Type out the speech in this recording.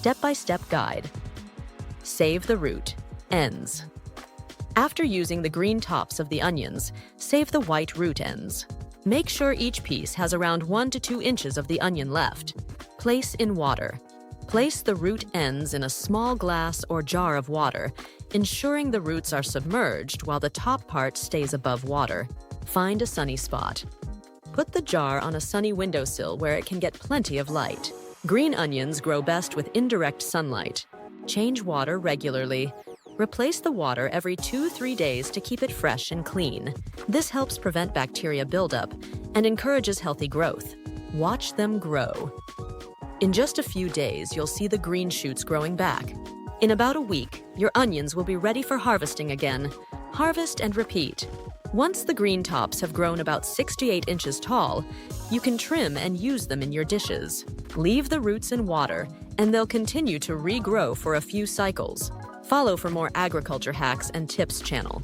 Step-by-step guide. Save the root. Ends. After using the green tops of the onions, save the white root ends. Make sure each piece has around 1 to 2 inches of the onion left. Place in water. Place the root ends in a small glass or jar of water, ensuring the roots are submerged while the top part stays above water. Find a sunny spot. Put the jar on a sunny windowsill where it can get plenty of light. Green onions grow best with indirect sunlight. Change water regularly. Replace the water every 2-3 days to keep it fresh and clean. This helps prevent bacteria buildup and encourages healthy growth. Watch them grow. In just a few days, you'll see the green shoots growing back. In about a week, your onions will be ready for harvesting again. Harvest and repeat. Once the green tops have grown about 6 to 8 inches tall, you can trim and use them in your dishes. Leave the roots in water, and they'll continue to regrow for a few cycles. Follow for more agriculture hacks and tips channel.